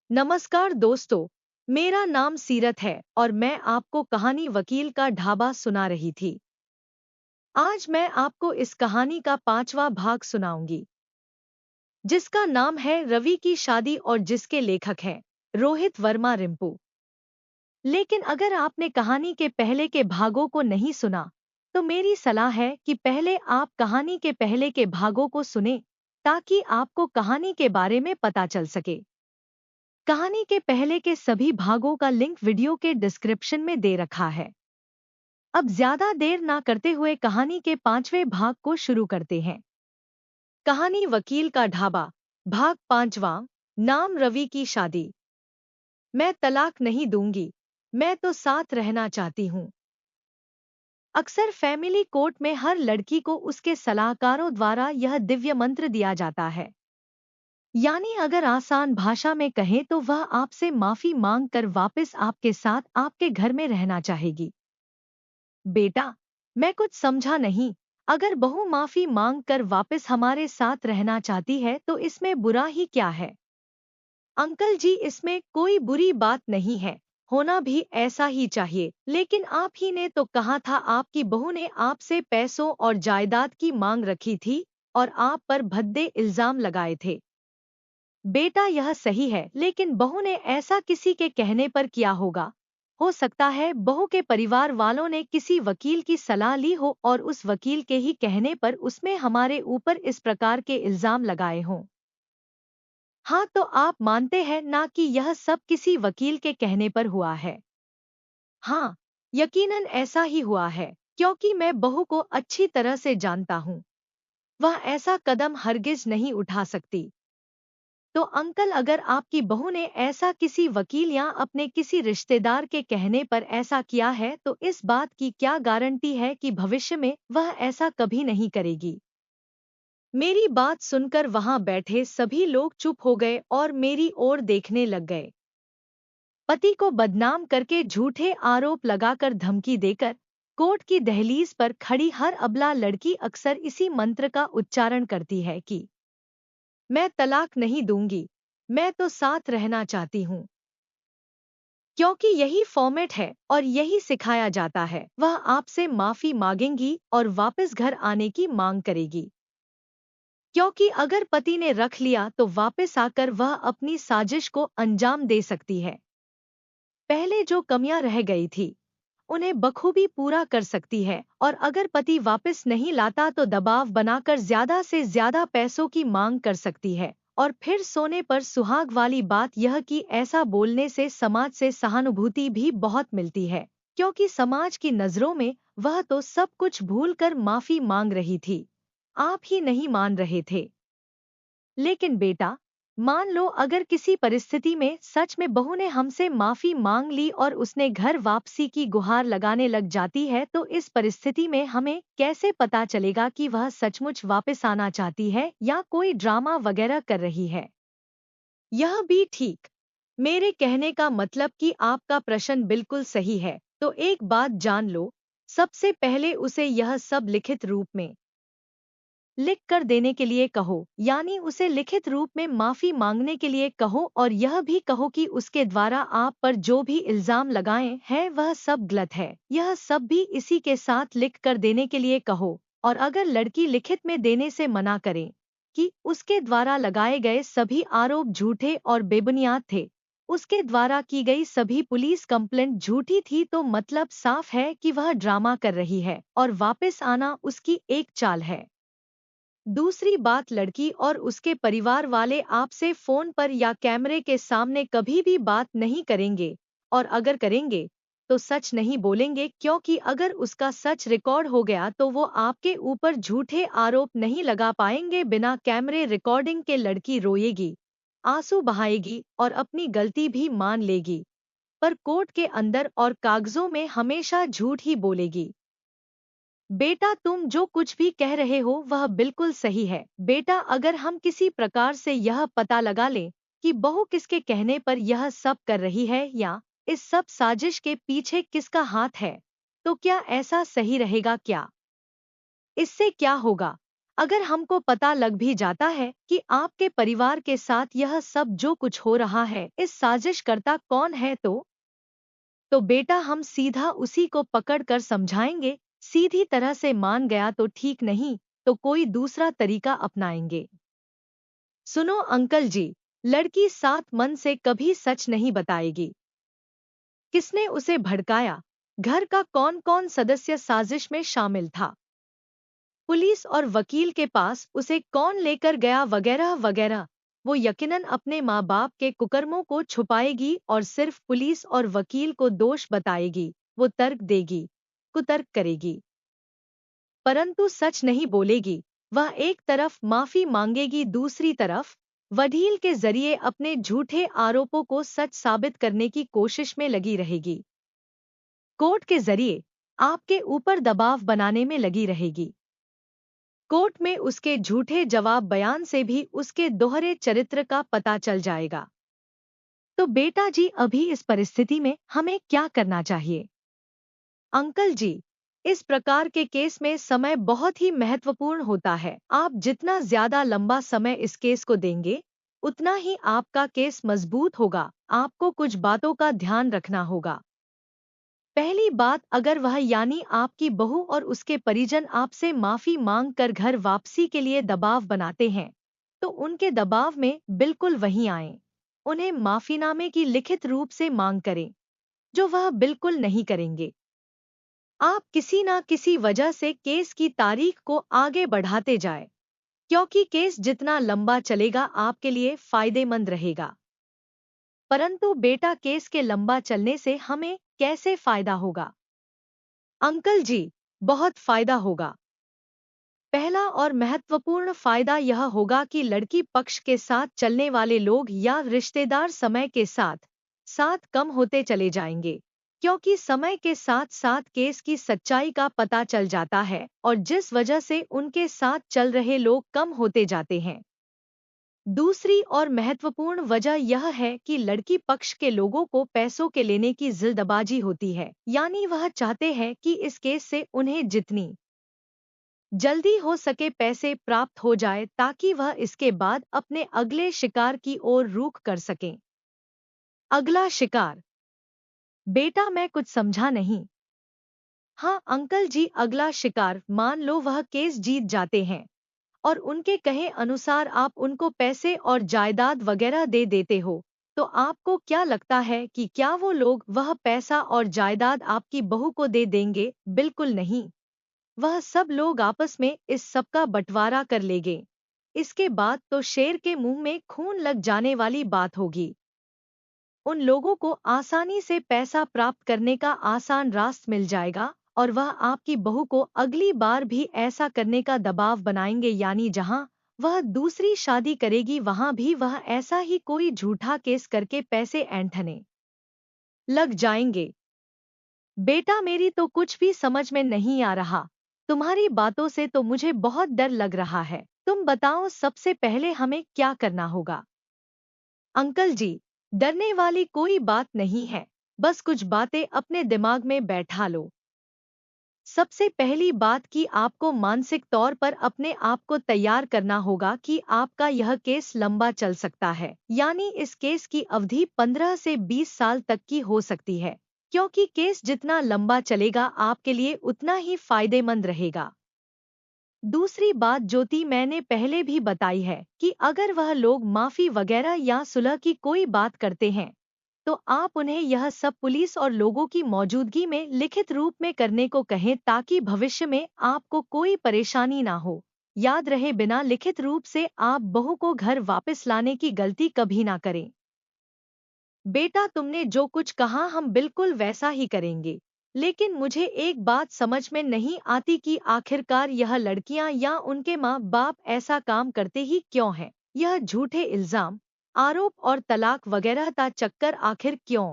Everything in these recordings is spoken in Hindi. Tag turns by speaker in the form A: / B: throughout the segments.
A: नमस्कार दोस्तों, मेरा नाम सीरत है और मैं आपको कहानी वकील का ढाबा सुना रही थी। आज मैं आपको इस कहानी का 5वां भाग सुनाऊंगी, जिसका नाम है रवि की शादी और जिसके लेखक हैं रोहित वर्मा रिंपू। लेकिन अगर आपने कहानी के पहले के भागों को नहीं सुना, तो मेरी सलाह है कि पहले आप कहानी के पहले के भागों को सुने, ताकि आपको कहानी के बारे में पता चल सके। कहानी के पहले के सभी भागों का लिंक वीडियो के डिस्क्रिप्शन में दे रखा है। अब ज्यादा देर ना करते हुए कहानी के 5वें भाग को शुरू करते हैं। कहानी वकील का ढाबा, भाग 5वां। नाम रवि की शादी। मैं तलाक नहीं दूंगी, मैं तो साथ रहना चाहती हूँ। अक्सर फैमिली कोर्ट में हर लड़की को उसके सलाहकारों द्वारा यह दिव्य मंत्र दिया जाता है। यानी अगर आसान भाषा में कहें तो वह आपसे माफी मांग कर वापस आपके साथ आपके घर में रहना चाहेगी। बेटा, मैं कुछ समझा नहीं। अगर बहू माफी मांग कर वापस हमारे साथ रहना चाहती है तो इसमें बुरा ही क्या है? अंकल जी, इसमें कोई बुरी बात नहीं है। होना भी ऐसा ही चाहिए। लेकिन आप ही ने तो कहा था आपकी बहू ने आपसे पैसों और जायदाद की मांग रखी थी और आप पर भद्दे इल्जाम लगाए थे। बेटा, यह सही है, लेकिन बहू ने ऐसा किसी के कहने पर किया होगा। हो सकता है बहू के परिवार वालों ने किसी वकील की सलाह ली हो और उस वकील के ही कहने पर उसमें हमारे ऊपर इस प्रकार के इल्जाम लगाए हों। हाँ, तो आप मानते हैं ना कि यह सब किसी वकील के कहने पर हुआ है? हाँ, यकीनन ऐसा ही हुआ है, क्योंकि मैं बहू को अच्छी तरह से जानता हूँ। वह ऐसा कदम हरगिज नहीं उठा सकती। तो अंकल, अगर आपकी बहू ने ऐसा किसी वकील या अपने किसी रिश्तेदार के कहने पर ऐसा किया है तो इस बात की क्या गारंटी है कि भविष्य में वह ऐसा कभी नहीं करेगी? मेरी बात सुनकर वहां बैठे सभी लोग चुप हो गए और मेरी ओर देखने लग गए। पति को बदनाम करके झूठे आरोप लगाकर धमकी देकर कोर्ट की दहलीज पर खड़ी हर अबला लड़की अक्सर इसी मंत्र का उच्चारण करती है कि मैं तलाक नहीं दूंगी, मैं तो साथ रहना चाहती हूँ। क्योंकि यही फॉर्मेट है और यही सिखाया जाता है, वह आपसे माफी मांगेंगी और वापस घर आने की मांग करेगी। क्योंकि अगर पति ने रख लिया तो वापस आकर वह अपनी साजिश को अंजाम दे सकती है। पहले जो कमियां रह गई थी, उन्हें बखूबी पूरा कर सकती है और अगर पति वापस नहीं लाता तो दबाव बनाकर ज्यादा से ज्यादा पैसों की मांग कर सकती है। और फिर सोने पर सुहाग वाली बात यह कि ऐसा बोलने से समाज से सहानुभूति भी बहुत मिलती है, क्योंकि समाज की नजरों में वह तो सब कुछ भूलकर माफी मांग रही थी, आप ही नहीं मान रहे थे। लेकिन बेटा, मान लो अगर किसी परिस्थिति में सच में बहू ने हमसे माफी मांग ली और उसने घर वापसी की गुहार लगाने लग जाती है, तो इस परिस्थिति में हमें कैसे पता चलेगा कि वह सचमुच वापस आना चाहती है या कोई ड्रामा वगैरह कर रही है? यह भी ठीक। मेरे कहने का मतलब कि आपका प्रश्न बिल्कुल सही है। तो एक बात जान लो, सबसे पहले उसे यह सब लिखित रूप में लिख कर देने के लिए कहो, यानी उसे लिखित रूप में माफी मांगने के लिए कहो और यह भी कहो कि उसके द्वारा आप पर जो भी इल्जाम लगाए हैं वह सब गलत है। यह सब भी इसी के साथ लिख कर देने के लिए कहो। और अगर लड़की लिखित में देने से मना करे कि उसके द्वारा लगाए गए सभी आरोप झूठे और बेबुनियाद थे, उसके द्वारा की गई सभी पुलिस कंप्लेंट झूठी थी, तो मतलब साफ है कि वह ड्रामा कर रही है और वापस आना उसकी एक चाल है। दूसरी बात, लड़की और उसके परिवार वाले आपसे फोन पर या कैमरे के सामने कभी भी बात नहीं करेंगे, और अगर करेंगे तो सच नहीं बोलेंगे, क्योंकि अगर उसका सच रिकॉर्ड हो गया तो वो आपके ऊपर झूठे आरोप नहीं लगा पाएंगे। बिना कैमरे रिकॉर्डिंग के लड़की रोएगी, आंसू बहाएगी और अपनी गलती भी मान लेगी, पर कोर्ट के अंदर और कागजों में हमेशा झूठ ही बोलेगी। बेटा, तुम जो कुछ भी कह रहे हो वह बिल्कुल सही है। बेटा, अगर हम किसी प्रकार से यह पता लगा लें कि बहू किसके कहने पर यह सब कर रही है या इस सब साजिश के पीछे किसका हाथ है, तो क्या ऐसा सही रहेगा क्या? इससे क्या होगा? अगर हमको पता लग भी जाता है कि आपके परिवार के साथ यह सब जो कुछ हो रहा है, इस साजिशकर्ता कौन है तो बेटा हम सीधा उसी को पकड़ कर समझाएंगे। सीधी तरह से मान गया तो ठीक, नहीं तो कोई दूसरा तरीका अपनाएंगे। सुनो अंकल जी, लड़की सात मन से कभी सच नहीं बताएगी। किसने उसे भड़काया? घर का कौन कौन सदस्य साजिश में शामिल था? पुलिस और वकील के पास उसे कौन लेकर गया, वगैरह वगैरह। वो यकीनन अपने माँ बाप के कुकर्मों को छुपाएगी और सिर्फ पुलिस और वकील को दोष बताएगी। वो तर्क देगी, कुतर्क करेगी, परंतु सच नहीं बोलेगी। वह एक तरफ माफी मांगेगी, दूसरी तरफ वकील के जरिए अपने झूठे आरोपों को सच साबित करने की कोशिश में लगी रहेगी। कोर्ट के जरिए आपके ऊपर दबाव बनाने में लगी रहेगी। कोर्ट में उसके झूठे जवाब बयान से भी उसके दोहरे चरित्र का पता चल जाएगा। तो बेटा जी, अभी इस परिस्थिति में हमें क्या करना चाहिए? अंकल जी, इस प्रकार के केस में समय बहुत ही महत्वपूर्ण होता है। आप जितना ज्यादा लंबा समय इस केस को देंगे, उतना ही आपका केस मजबूत होगा। आपको कुछ बातों का ध्यान रखना होगा। पहली बात, अगर वह यानी आपकी बहू और उसके परिजन आपसे माफी मांग कर घर वापसी के लिए दबाव बनाते हैं, तो उनके दबाव में बिल्कुल वहीं आएं। उन्हें माफीनामे की लिखित रूप से मांग करें, जो वह बिल्कुल नहीं करेंगे। आप किसी ना किसी वजह से केस की तारीख को आगे बढ़ाते जाए, क्योंकि केस जितना लंबा चलेगा आपके लिए फायदेमंद रहेगा। परंतु बेटा, केस के लंबा चलने से हमें कैसे फायदा होगा? अंकल जी, बहुत फायदा होगा। पहला और महत्वपूर्ण फायदा यह होगा कि लड़की पक्ष के साथ चलने वाले लोग या रिश्तेदार समय के साथ साथ कम होते चले जाएंगे, क्योंकि समय के साथ साथ केस की सच्चाई का पता चल जाता है और जिस वजह से उनके साथ चल रहे लोग कम होते जाते हैं। दूसरी और महत्वपूर्ण वजह यह है कि लड़की पक्ष के लोगों को पैसों के लेने की जल्दबाजी होती है, यानी वह चाहते हैं कि इस केस से उन्हें जितनी जल्दी हो सके पैसे प्राप्त हो जाए, ताकि वह इसके बाद अपने अगले शिकार की ओर रुख कर सकें। अगला शिकार? बेटा मैं कुछ समझा नहीं। हाँ अंकल जी, अगला शिकार, मान लो वह केस जीत जाते हैं और उनके कहे अनुसार आप उनको पैसे और जायदाद वगैरह दे देते हो, तो आपको क्या लगता है कि क्या वो लोग वह पैसा और जायदाद आपकी बहू को दे देंगे? बिल्कुल नहीं। वह सब लोग आपस में इस सब का बंटवारा कर लेंगे। इसके बाद तो शेर के मुंह में खून लग जाने वाली बात होगी। उन लोगों को आसानी से पैसा प्राप्त करने का आसान रास्ता मिल जाएगा और वह आपकी बहू को अगली बार भी ऐसा करने का दबाव बनाएंगे, यानी जहां वह दूसरी शादी करेगी वहां भी वह ऐसा ही कोई झूठा केस करके पैसे ऐंठने लग जाएंगे। बेटा मेरी तो कुछ भी समझ में नहीं आ रहा। तुम्हारी बातों से तो मुझे बहुत डर लग रहा है। तुम बताओ सबसे पहले हमें क्या करना होगा? अंकल जी, डरने वाली कोई बात नहीं है, बस कुछ बातें अपने दिमाग में बैठा लो। सबसे पहली बात कि आपको मानसिक तौर पर अपने आप को तैयार करना होगा कि आपका यह केस लंबा चल सकता है, यानी इस केस की अवधि 15 से 20 साल तक की हो सकती है, क्योंकि केस जितना लंबा चलेगा आपके लिए उतना ही फायदेमंद रहेगा। दूसरी बात ज्योति, मैंने पहले भी बताई है कि अगर वह लोग माफी वगैरह या सुलह की कोई बात करते हैं, तो आप उन्हें यह सब पुलिस और लोगों की मौजूदगी में लिखित रूप में करने को कहें, ताकि भविष्य में आपको कोई परेशानी ना हो। याद रहे, बिना लिखित रूप से आप बहू को घर वापस लाने की गलती कभी ना करें। बेटा तुमने जो कुछ कहा हम बिल्कुल वैसा ही करेंगे, लेकिन मुझे एक बात समझ में नहीं आती कि आखिरकार यह लड़कियां या उनके माँ बाप ऐसा काम करते ही क्यों हैं? यह झूठे इल्जाम, आरोप और तलाक वगैरह का चक्कर आखिर क्यों?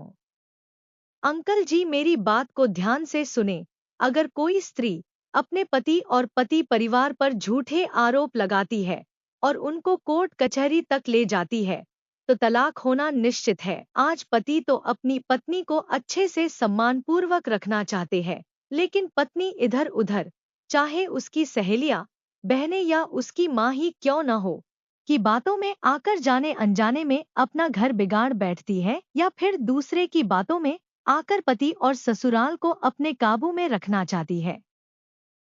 A: अंकल जी मेरी बात को ध्यान से सुने। अगर कोई स्त्री अपने पति और पति परिवार पर झूठे आरोप लगाती है और उनको कोर्ट कचहरी तक ले जाती है, तो तलाक होना निश्चित है। आज पति तो अपनी पत्नी को अच्छे से सम्मानपूर्वक रखना चाहते हैं, लेकिन पत्नी इधर उधर, चाहे उसकी सहेलियां बहनें या उसकी माँ ही क्यों न हो, कि बातों में आकर जाने अनजाने में अपना घर बिगाड़ बैठती है, या फिर दूसरे की बातों में आकर पति और ससुराल को अपने काबू में रखना चाहती है।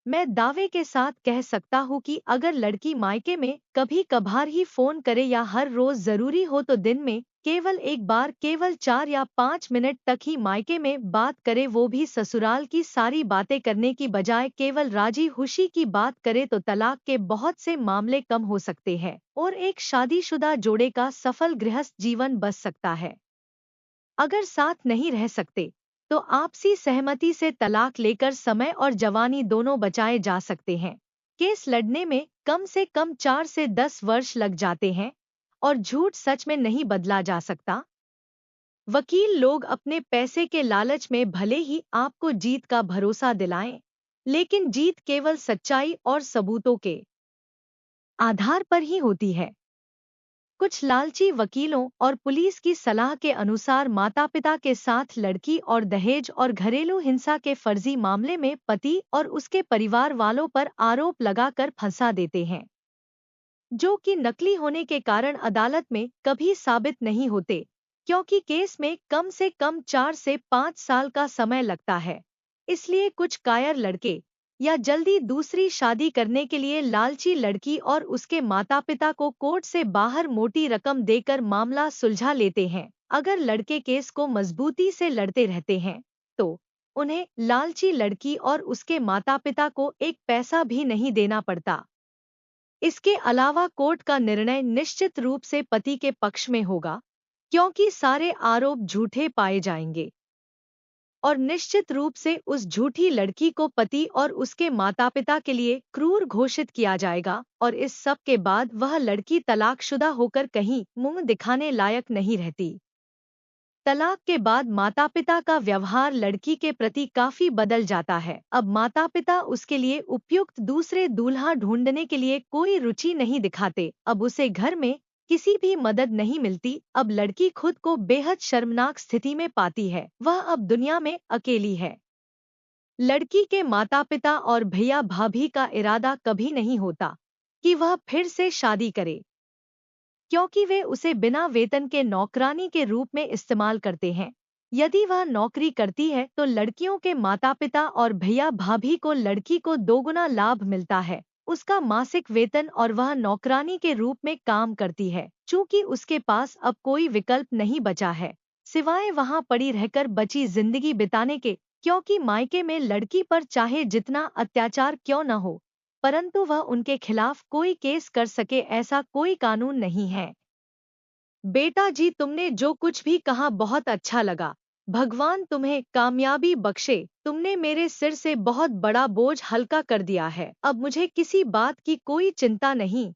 A: मैं दावे के साथ कह सकता हूँ कि अगर लड़की मायके में कभी कभार ही फोन करे या हर रोज जरूरी हो तो दिन में केवल एक बार, केवल 4 या 5 मिनट तक ही मायके में बात करे, वो भी ससुराल की सारी बातें करने की बजाय केवल राजी खुशी की बात करे, तो तलाक के बहुत से मामले कम हो सकते हैं और एक शादीशुदा जोड़े का सफल गृहस्थ जीवन बच सकता है। अगर साथ नहीं रह सकते तो आपसी सहमति से तलाक लेकर समय और जवानी दोनों बचाए जा सकते हैं। केस लड़ने में कम से कम 4 से 10 वर्ष लग जाते हैं और झूठ सच में नहीं बदला जा सकता। वकील लोग अपने पैसे के लालच में भले ही आपको जीत का भरोसा दिलाएं, लेकिन जीत केवल सच्चाई और सबूतों के आधार पर ही होती है। कुछ लालची वकीलों और पुलिस की सलाह के अनुसार माता-पिता के साथ लड़की और दहेज और घरेलू हिंसा के फर्जी मामले में पति और उसके परिवार वालों पर आरोप लगाकर फंसा देते हैं, जो कि नकली होने के कारण अदालत में कभी साबित नहीं होते, क्योंकि केस में कम से कम 4 से 5 साल का समय लगता है। इसलिए कुछ कायर लड़के या जल्दी दूसरी शादी करने के लिए लालची लड़की और उसके माता-पिता को कोर्ट से बाहर मोटी रकम देकर मामला सुलझा लेते हैं। अगर लड़के केस को मजबूती से लड़ते रहते हैं, तो उन्हें लालची लड़की और उसके माता-पिता को एक पैसा भी नहीं देना पड़ता। इसके अलावा कोर्ट का निर्णय निश्चित रूप से पति के पक्ष में होगा, क्योंकि सारे आरोप झूठे पाए जाएंगे और निश्चित रूप से उस झूठी लड़की को पति और उसके माता-पिता के लिए क्रूर घोषित किया जाएगा और इस सब के बाद वह लड़की तलाकशुदा होकर कहीं मुंह दिखाने लायक नहीं रहती। तलाक के बाद माता-पिता का व्यवहार लड़की के प्रति काफी बदल जाता है। अब माता-पिता उसके लिए उपयुक्त दूसरे दूल्हा ढूंढने के लिए कोई रुचि नहीं दिखाते। अब उसे घर में किसी भी मदद नहीं मिलती। अब लड़की खुद को बेहद शर्मनाक स्थिति में पाती है। वह अब दुनिया में अकेली है। लड़की के माता-पिता और भैया भाभी का इरादा कभी नहीं होता कि वह फिर से शादी करे, क्योंकि वे उसे बिना वेतन के नौकरानी के रूप में इस्तेमाल करते हैं। यदि वह नौकरी करती है तो लड़कियों के माता-पिता और भैया भाभी को लड़की को दोगुना लाभ मिलता है, उसका मासिक वेतन, और वह नौकरानी के रूप में काम करती है। चूंकि उसके पास अब कोई विकल्प नहीं बचा है सिवाय वहां पड़ी रहकर बची जिंदगी बिताने के, क्योंकि मायके में लड़की पर चाहे जितना अत्याचार क्यों न हो, परंतु वह उनके खिलाफ कोई केस कर सके ऐसा कोई कानून नहीं है। बेटा जी, तुमने जो कुछ भी कहा बहुत अच्छा लगा। भगवान तुम्हें कामयाबी बख्शे। तुमने मेरे सिर से बहुत बड़ा बोझ हल्का कर दिया है। अब मुझे किसी बात की कोई चिंता नहीं।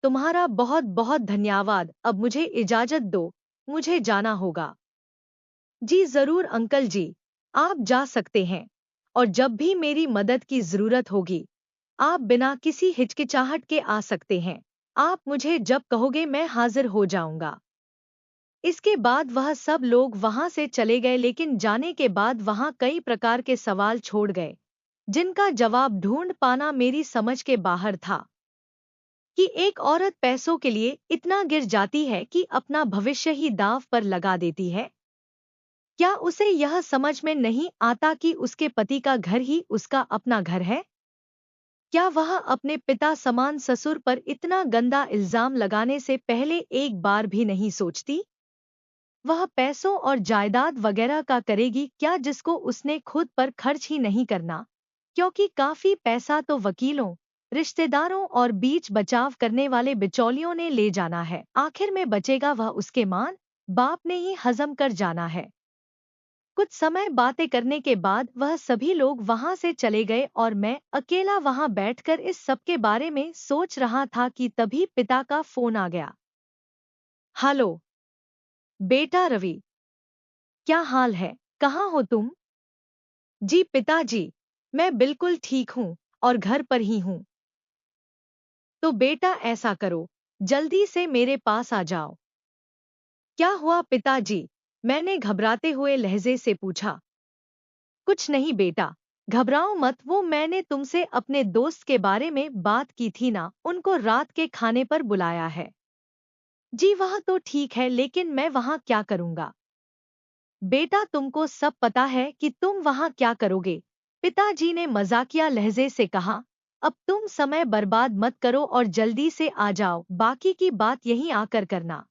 A: तुम्हारा बहुत बहुत धन्यवाद। अब मुझे इजाजत दो, मुझे जाना होगा। जी जरूर अंकल जी, आप जा सकते हैं और जब भी मेरी मदद की जरूरत होगी आप बिना किसी हिचकिचाहट के आ सकते हैं। आप मुझे जब कहोगे मैं हाजिर हो जाऊंगा। इसके बाद वह सब लोग वहां से चले गए, लेकिन जाने के बाद वहां कई प्रकार के सवाल छोड़ गए, जिनका जवाब ढूंढ पाना मेरी समझ के बाहर था। कि एक औरत पैसों के लिए इतना गिर जाती है कि अपना भविष्य ही दांव पर लगा देती है। क्या उसे यह समझ में नहीं आता कि उसके पति का घर ही उसका अपना घर है? क्या वह अपने पिता समान ससुर पर इतना गंदा इल्जाम लगाने से पहले एक बार भी नहीं सोचती? वह पैसों और जायदाद वगैरह का करेगी क्या जिसको उसने खुद पर खर्च ही नहीं करना, क्योंकि काफी पैसा तो वकीलों, रिश्तेदारों और बीच बचाव करने वाले बिचौलियों ने ले जाना है। आखिर में बचेगा वह उसके मान बाप ने ही हजम कर जाना है। कुछ समय बातें करने के बाद वह सभी लोग वहां से चले गए और मैं अकेला वहां बैठकर इस सब के बारे में सोच रहा था कि तभी पिता का फोन आ गया। हेलो बेटा रवि, क्या हाल है, कहाँ हो तुम? जी पिताजी, मैं बिल्कुल ठीक हूँ और घर पर ही हूँ। तो बेटा ऐसा करो, जल्दी से मेरे पास आ जाओ। क्या हुआ पिताजी? मैंने घबराते हुए लहजे से पूछा। कुछ नहीं बेटा, घबराओ मत, वो मैंने तुमसे अपने दोस्त के बारे में बात की थी ना, उनको रात के खाने पर बुलाया है। जी वह तो ठीक है, लेकिन मैं वहाँ क्या करूँगा? बेटा तुमको सब पता है कि तुम वहाँ क्या करोगे। पिताजी ने मजाकिया लहजे से कहा। अब तुम समय बर्बाद मत करो और जल्दी से आ जाओ, बाकी की बात यहीं आकर करना।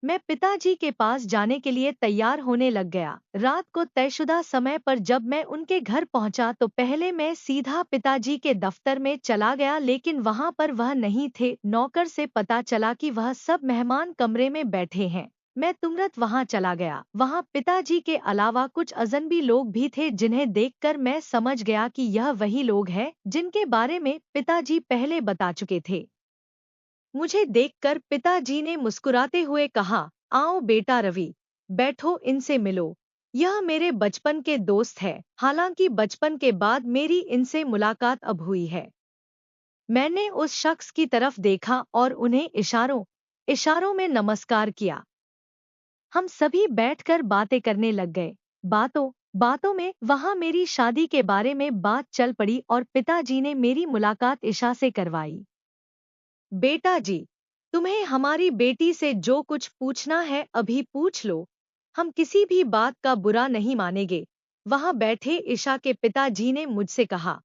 A: मैं पिताजी के पास जाने के लिए तैयार होने लग गया। रात को तयशुदा समय पर जब मैं उनके घर पहुंचा तो पहले मैं सीधा पिताजी के दफ्तर में चला गया, लेकिन वहां पर वह नहीं थे। नौकर से पता चला कि वह सब मेहमान कमरे में बैठे हैं। मैं तुरंत वहां चला गया। वहां पिताजी के अलावा कुछ अजनबी लोग भी थे, जिन्हें देखकर मैं समझ गया कि यह वही लोग हैं जिनके बारे में पिताजी पहले बता चुके थे। मुझे देखकर पिताजी ने मुस्कुराते हुए कहा, आओ बेटा रवि, बैठो, इनसे मिलो। यह मेरे बचपन के दोस्त है, हालांकि बचपन के बाद मेरी इनसे मुलाकात अब हुई है। मैंने उस शख्स की तरफ देखा और उन्हें इशारों इशारों में नमस्कार किया। हम सभी बैठकर बातें करने लग गए। बातों बातों में वहां मेरी शादी के बारे में बात चल पड़ी और पिताजी ने मेरी मुलाकात ईशा से करवाई। बेटा जी, तुम्हें हमारी बेटी से जो कुछ पूछना है अभी पूछ लो, हम किसी भी बात का बुरा नहीं मानेंगे। वहां बैठे ईशा के पिताजी ने मुझसे कहा।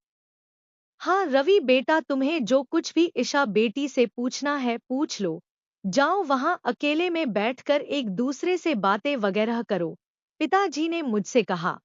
A: हाँ रवि बेटा, तुम्हें जो कुछ भी ईशा बेटी से पूछना है पूछ लो। जाओ वहां अकेले में बैठकर एक दूसरे से बातें वगैरह करो, पिताजी ने मुझसे कहा।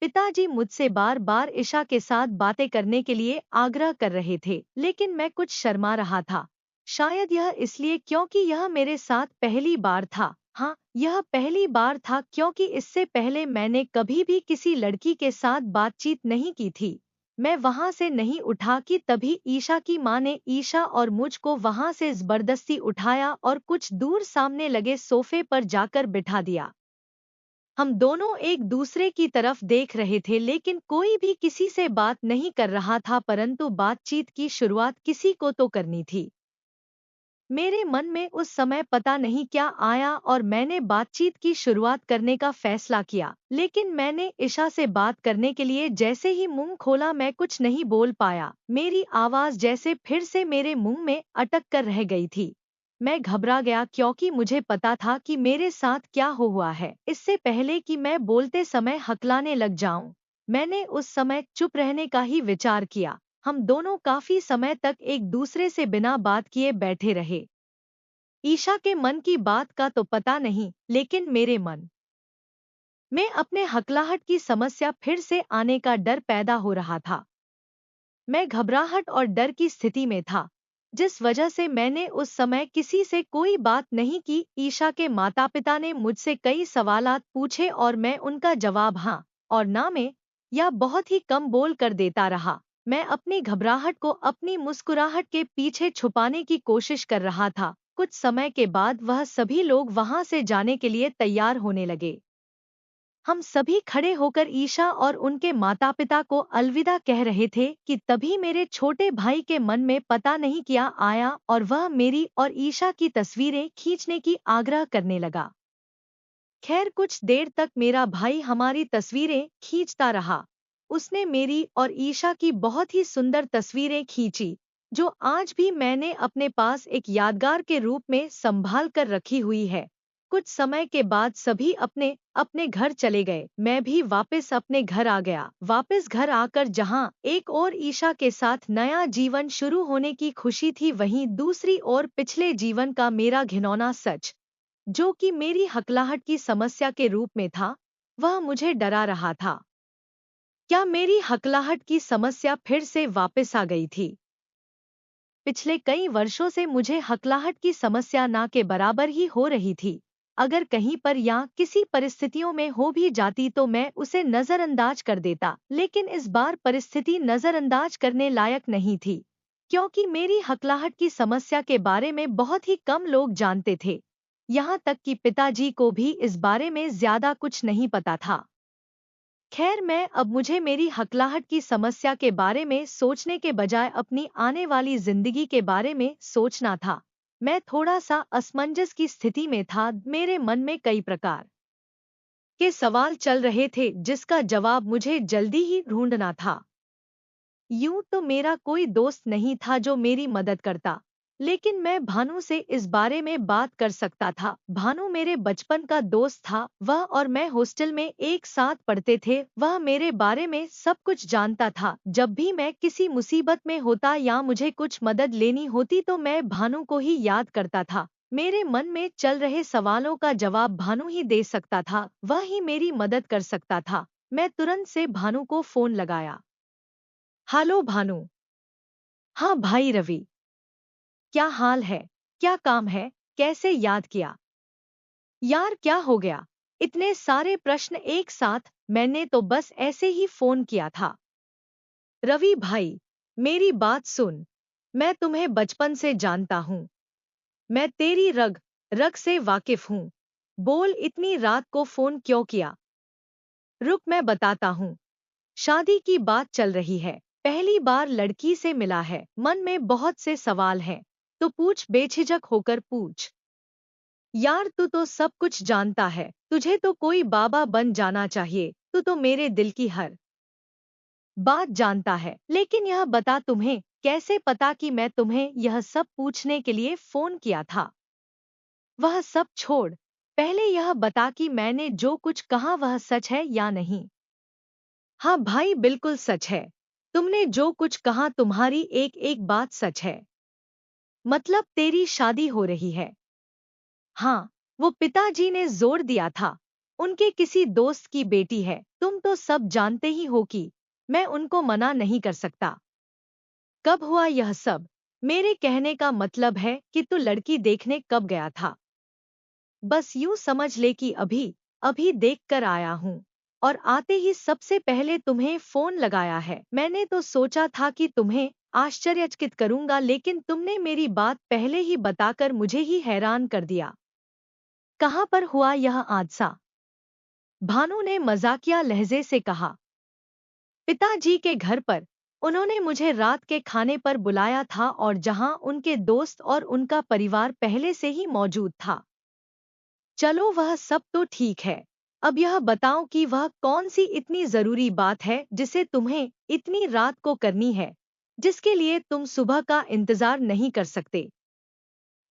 A: पिताजी मुझसे बार बार ईशा के साथ बातें करने के लिए आग्रह कर रहे थे, लेकिन मैं कुछ शर्मा रहा था। शायद यह इसलिए क्योंकि यह मेरे साथ पहली बार था। हाँ, यह पहली बार था क्योंकि इससे पहले मैंने कभी भी किसी लड़की के साथ बातचीत नहीं की थी। मैं वहां से नहीं उठा कि तभी ईशा की मां ने ईशा और मुझको वहां से जबरदस्ती उठाया और कुछ दूर सामने लगे सोफे पर जाकर बिठा दिया। हम दोनों एक दूसरे की तरफ देख रहे थे, लेकिन कोई भी किसी से बात नहीं कर रहा था, परंतु बातचीत की शुरुआत किसी को तो करनी थी। मेरे मन में उस समय पता नहीं क्या आया और मैंने बातचीत की शुरुआत करने का फैसला किया, लेकिन मैंने ईशा से बात करने के लिए जैसे ही मुंह खोला मैं कुछ नहीं बोल पाया। मेरी आवाज जैसे फिर से मेरे मुंह में अटक कर रह गई थी। मैं घबरा गया क्योंकि मुझे पता था कि मेरे साथ क्या हो हुआ है। इससे पहले कि मैं बोलते समय हकलाने लग जाऊं, मैंने उस समय चुप रहने का ही विचार किया। हम दोनों काफी समय तक एक दूसरे से बिना बात किए बैठे रहे। ईशा के मन की बात का तो पता नहीं, लेकिन मेरे मन में अपने हकलाहट की समस्या फिर से आने का डर पैदा हो रहा था। मैं घबराहट और डर की स्थिति में था, जिस वजह से मैंने उस समय किसी से कोई बात नहीं की। ईशा के माता-पिता ने मुझसे कई सवालात पूछे और मैं उनका जवाब हाँ और ना में या बहुत ही कम बोल कर देता रहा। मैं अपनी घबराहट को अपनी मुस्कुराहट के पीछे छुपाने की कोशिश कर रहा था। कुछ समय के बाद वह सभी लोग वहां से जाने के लिए तैयार होने लगे। हम सभी खड़े होकर ईशा और उनके माता-पिता को अलविदा कह रहे थे कि तभी मेरे छोटे भाई के मन में पता नहीं क्या आया और वह मेरी और ईशा की तस्वीरें खींचने की आग्रह करने लगा। खैर कुछ देर तक मेरा भाई हमारी तस्वीरें खींचता रहा। उसने मेरी और ईशा की बहुत ही सुंदर तस्वीरें खींची, जो आज भी मैंने अपने पास एक यादगार के रूप में संभाल कर रखी हुई है। कुछ समय के बाद सभी अपने अपने घर चले गए। मैं भी वापस अपने घर आ गया। वापस घर आकर जहां एक और ईशा के साथ नया जीवन शुरू होने की खुशी थी, वहीं दूसरी ओर पिछले जीवन का मेरा घिनौना सच, जो कि मेरी हकलाहट की समस्या के रूप में था, वह मुझे डरा रहा था। क्या मेरी हकलाहट की समस्या फिर से वापस आ गई थी? पिछले कई वर्षों से मुझे हकलाहट की समस्या ना के बराबर ही हो रही थी। अगर कहीं पर या किसी परिस्थितियों में हो भी जाती तो मैं उसे नजरअंदाज कर देता, लेकिन इस बार परिस्थिति नजरअंदाज करने लायक नहीं थी, क्योंकि मेरी हकलाहट की समस्या के बारे में बहुत ही कम लोग जानते थे। यहाँ तक कि पिताजी को भी इस बारे में ज्यादा कुछ नहीं पता था। खैर मुझे मेरी हकलाहट की समस्या के बारे में सोचने के बजाय अपनी आने वाली जिंदगी के बारे में सोचना था। मैं थोड़ा सा असमंजस की स्थिति में था। मेरे मन में कई प्रकार के सवाल चल रहे थे जिसका जवाब मुझे जल्दी ही ढूंढना था। यूं तो मेरा कोई दोस्त नहीं था जो मेरी मदद करता, लेकिन मैं भानु से इस बारे में बात कर सकता था। भानु मेरे बचपन का दोस्त था, वह और मैं हॉस्टल में एक साथ पढ़ते थे। वह मेरे बारे में सब कुछ जानता था। जब भी मैं किसी मुसीबत में होता या मुझे कुछ मदद लेनी होती तो मैं भानु को ही याद करता था। मेरे मन में चल रहे सवालों का जवाब भानु ही दे सकता था, वह ही मेरी मदद कर सकता था। मैं तुरंत से भानु को फोन लगाया। हेलो भानु। हाँ भाई रवि, क्या हाल है? क्या काम है? कैसे याद किया? यार क्या हो गया? इतने सारे प्रश्न एक साथ। मैंने तो बस ऐसे ही फोन किया था। रवि भाई, मेरी बात सुन। मैं तुम्हें बचपन से जानता हूँ। मैं तेरी रग रग से वाकिफ हूँ। बोल, इतनी रात को फोन क्यों किया? रुक मैं बताता हूँ। शादी की बात चल रही है, पहली बार लड़की से मिला है, मन में बहुत से सवाल हैं। तो पूछ, बेझिझक होकर पूछ। यार तू तो सब कुछ जानता है, तुझे तो कोई बाबा बन जाना चाहिए। तू तो मेरे दिल की हर बात जानता है। लेकिन यह बता, तुम्हें कैसे पता कि मैं तुम्हें यह सब पूछने के लिए फोन किया था? वह सब छोड़, पहले यह बता कि मैंने जो कुछ कहा वह सच है या नहीं। हाँ भाई, बिल्कुल सच है। तुमने जो कुछ कहा, तुम्हारी एक एक बात सच है। मतलब तेरी शादी हो रही है? हाँ, वो पिताजी ने जोर दिया था। उनके किसी दोस्त की बेटी है, तुम तो सब जानते ही हो कि मैं उनको मना नहीं कर सकता। कब हुआ यह सब? मेरे कहने का मतलब है कि तू लड़की देखने कब गया था? बस यूं समझ ले कि अभी अभी देख कर आया हूँ। और आते ही सबसे पहले तुम्हें फोन लगाया है। मैंने तो सोचा था कि तुम्हें आश्चर्यचकित करूंगा, लेकिन तुमने मेरी बात पहले ही बताकर मुझे ही हैरान कर दिया। कहाँ पर हुआ यह हादसा? भानु ने मजाकिया लहजे से कहा। पिताजी के घर पर। उन्होंने मुझे रात के खाने पर बुलाया था और जहां उनके दोस्त और उनका परिवार पहले से ही मौजूद था। चलो वह सब तो ठीक है। अब यह बताओ कि वह कौन सी इतनी जरूरी बात है जिसे तुम्हें इतनी रात को करनी है, जिसके लिए तुम सुबह का इंतजार नहीं कर सकते?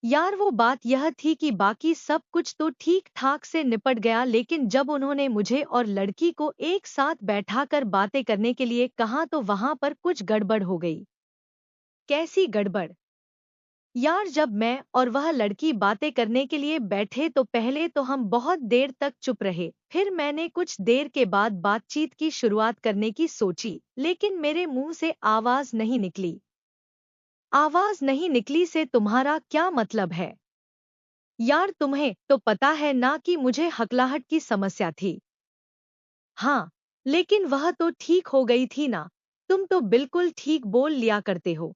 A: यार वो बात यह थी कि बाकी सब कुछ तो ठीक ठाक से निपट गया, लेकिन जब उन्होंने मुझे और लड़की को एक साथ बैठाकर बातें करने के लिए कहा तो वहां पर कुछ गड़बड़ हो गई। कैसी गड़बड़? यार जब मैं और वह लड़की बातें करने के लिए बैठे तो पहले तो हम बहुत देर तक चुप रहे। फिर मैंने कुछ देर के बाद बातचीत की शुरुआत करने की सोची, लेकिन मेरे मुंह से आवाज नहीं निकली। आवाज नहीं निकली से तुम्हारा क्या मतलब है? यार तुम्हें तो पता है ना कि मुझे हकलाहट की समस्या थी। हाँ, लेकिन वह तो ठीक हो गई थी ना। तुम तो बिल्कुल ठीक बोल लिया करते हो।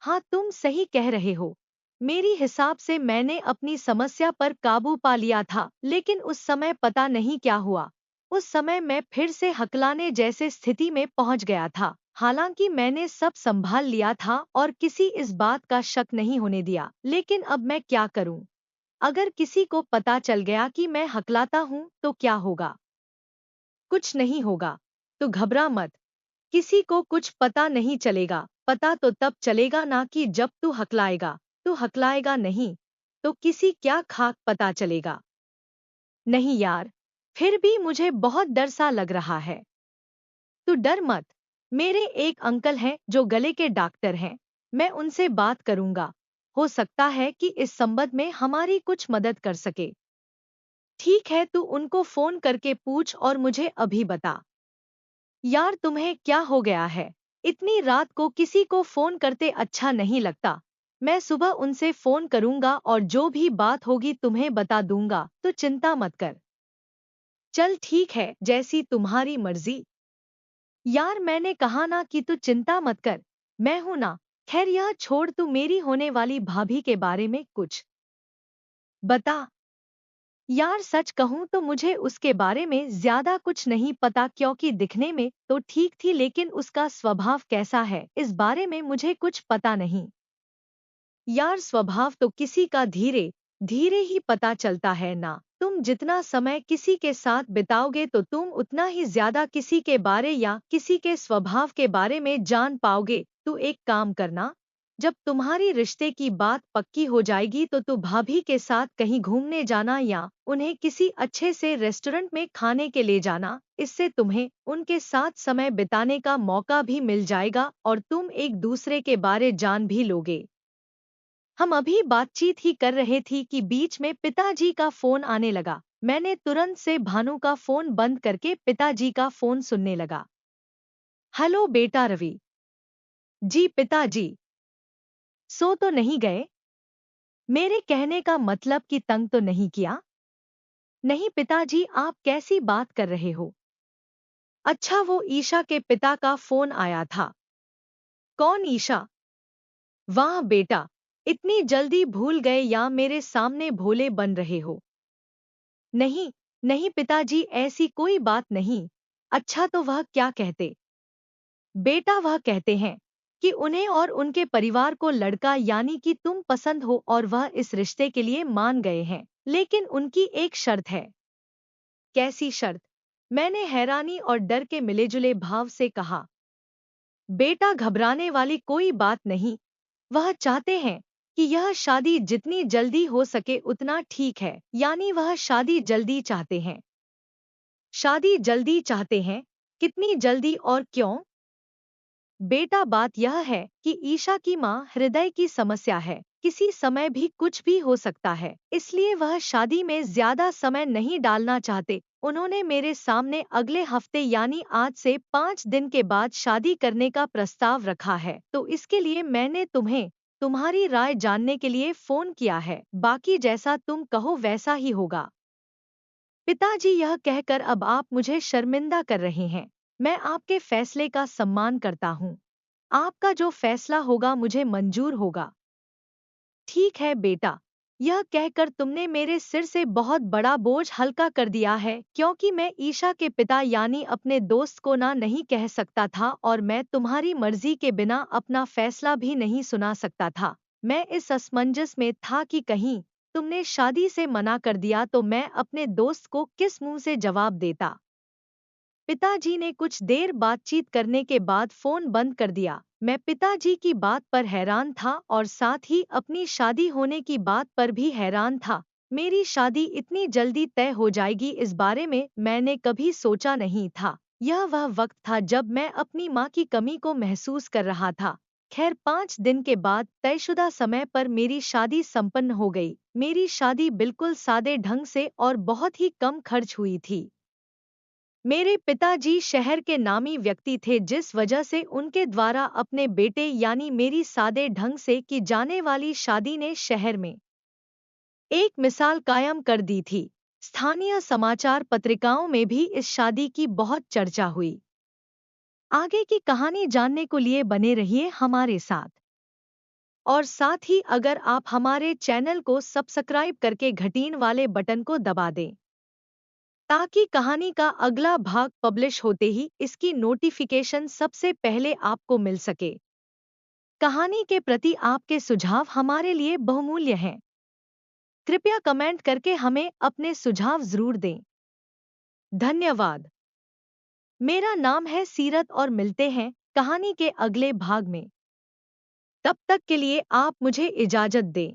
A: हाँ, तुम सही कह रहे हो। मेरी हिसाब से मैंने अपनी समस्या पर काबू पा लिया था, लेकिन उस समय पता नहीं क्या हुआ। उस समय मैं फिर से हकलाने जैसे स्थिति में पहुंच गया था। हालांकि मैंने सब संभाल लिया था और किसी इस बात का शक नहीं होने दिया, लेकिन अब मैं क्या करूं? अगर किसी को पता चल गया कि मैं हकलाता हूं तो क्या होगा? कुछ नहीं होगा। तो घबरा मत। किसी को कुछ पता नहीं चलेगा। पता तो तब चलेगा ना कि जब तू हकलाएगा। तू हकलाएगा नहीं तो किसी क्या खाक पता चलेगा? नहीं यार, फिर भी मुझे बहुत डर सा लग रहा है। तू डर मत। मेरे एक अंकल हैं जो गले के डॉक्टर हैं। मैं उनसे बात करूंगा। हो सकता है कि इस संबंध में हमारी कुछ मदद कर सके। ठीक है, तू उनको फोन करके पूछ और मुझे अभी बता। यार तुम्हें क्या हो गया है? इतनी रात को किसी को फोन करते अच्छा नहीं लगता। मैं सुबह उनसे फोन करूंगा और जो भी बात होगी तुम्हें बता दूंगा, तो चिंता मत कर। चल ठीक है, जैसी तुम्हारी मर्जी। यार मैंने कहा ना कि तू चिंता मत कर। मैं हूं ना। खैर यह छोड़, तू मेरी होने वाली भाभी के बारे में कुछ बता। यार सच कहूं तो मुझे उसके बारे में ज्यादा कुछ नहीं पता, क्योंकि दिखने में तो ठीक थी, लेकिन उसका स्वभाव कैसा है इस बारे में मुझे कुछ पता नहीं। यार स्वभाव तो किसी का धीरे धीरे ही पता चलता है ना। तुम जितना समय किसी के साथ बिताओगे तो तुम उतना ही ज्यादा किसी के बारे या किसी के स्वभाव के बारे में जान पाओगे। तू एक काम करना, जब तुम्हारी रिश्ते की बात पक्की हो जाएगी तो तू भाभी के साथ कहीं घूमने जाना या उन्हें किसी अच्छे से रेस्टोरेंट में खाने के ले जाना। इससे तुम्हें उनके साथ समय बिताने का मौका भी मिल जाएगा और तुम एक दूसरे के बारे जान भी लोगे। हम अभी बातचीत ही कर रहे थी कि बीच में पिताजी का फोन आने लगा। मैंने तुरंत से भानु का फोन बंद करके पिताजी का फोन सुनने लगा। हेलो बेटा रवि। जी पिताजी। सो तो नहीं गए? मेरे कहने का मतलब कि तंग तो नहीं किया? नहीं पिताजी, आप कैसी बात कर रहे हो? अच्छा, वो ईशा के पिता का फोन आया था। कौन ईशा? वाह बेटा, इतनी जल्दी भूल गए या मेरे सामने भोले बन रहे हो? नहीं, नहीं पिताजी, ऐसी कोई बात नहीं। अच्छा तो वह क्या कहते? बेटा वह कहते हैं कि उन्हें और उनके परिवार को लड़का यानी कि तुम पसंद हो और वह इस रिश्ते के लिए मान गए हैं, लेकिन उनकी एक शर्त है। कैसी शर्त? मैंने हैरानी और डर के मिलेजुले भाव से कहा। बेटा घबराने वाली कोई बात नहीं, वह चाहते हैं कि यह शादी जितनी जल्दी हो सके उतना ठीक है, यानी वह शादी जल्दी चाहते हैं। शादी जल्दी चाहते हैं? कितनी जल्दी और क्यों? बेटा बात यह है कि ईशा की माँ हृदय की समस्या है, किसी समय भी कुछ भी हो सकता है, इसलिए वह शादी में ज्यादा समय नहीं डालना चाहते। उन्होंने मेरे सामने अगले हफ्ते यानी आज से 5 दिन के बाद शादी करने का प्रस्ताव रखा है, तो इसके लिए मैंने तुम्हें तुम्हारी राय जानने के लिए फोन किया है। बाकी जैसा तुम कहो वैसा ही होगा। पिताजी, यह कहकर अब आप मुझे शर्मिंदा कर रहे हैं। मैं आपके फैसले का सम्मान करता हूँ। आपका जो फैसला होगा मुझे मंजूर होगा। ठीक है बेटा, यह कहकर तुमने मेरे सिर से बहुत बड़ा बोझ हल्का कर दिया है, क्योंकि मैं ईशा के पिता यानी अपने दोस्त को ना नहीं कह सकता था और मैं तुम्हारी मर्जी के बिना अपना फैसला भी नहीं सुना सकता था। मैं इस असमंजस में था कि कहीं तुमने शादी से मना कर दिया तो मैं अपने दोस्त को किस मुंह से जवाब देता। पिताजी ने कुछ देर बातचीत करने के बाद फोन बंद कर दिया। मैं पिताजी की बात पर हैरान था और साथ ही अपनी शादी होने की बात पर भी हैरान था। मेरी शादी इतनी जल्दी तय हो जाएगी इस बारे में मैंने कभी सोचा नहीं था। यह वह वक्त था जब मैं अपनी माँ की कमी को महसूस कर रहा था। खैर, 5 दिन के बाद तयशुदा समय पर मेरी शादी संपन्न हो गई। मेरी शादी बिल्कुल सादे ढंग से और बहुत ही कम खर्च हुई थी। मेरे पिताजी शहर के नामी व्यक्ति थे, जिस वजह से उनके द्वारा अपने बेटे यानी मेरी सादे ढंग से की जाने वाली शादी ने शहर में एक मिसाल कायम कर दी थी। स्थानीय समाचार पत्रिकाओं में भी इस शादी की बहुत चर्चा हुई। आगे की कहानी जानने को लिए बने रहिए हमारे साथ। और साथ ही अगर आप हमारे चैनल को सब्सक्राइब करके घंटीन वाले बटन को दबा दें, ताकि कहानी का अगला भाग पब्लिश होते ही इसकी नोटिफिकेशन सबसे पहले आपको मिल सके। कहानी के प्रति आपके सुझाव हमारे लिए बहुमूल्य हैं। कृपया कमेंट करके हमें अपने सुझाव जरूर दें। धन्यवाद। मेरा नाम है सीरत और मिलते हैं कहानी के अगले भाग में। तब तक के लिए आप मुझे इजाजत दें।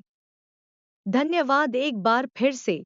A: धन्यवाद एक बार फिर से।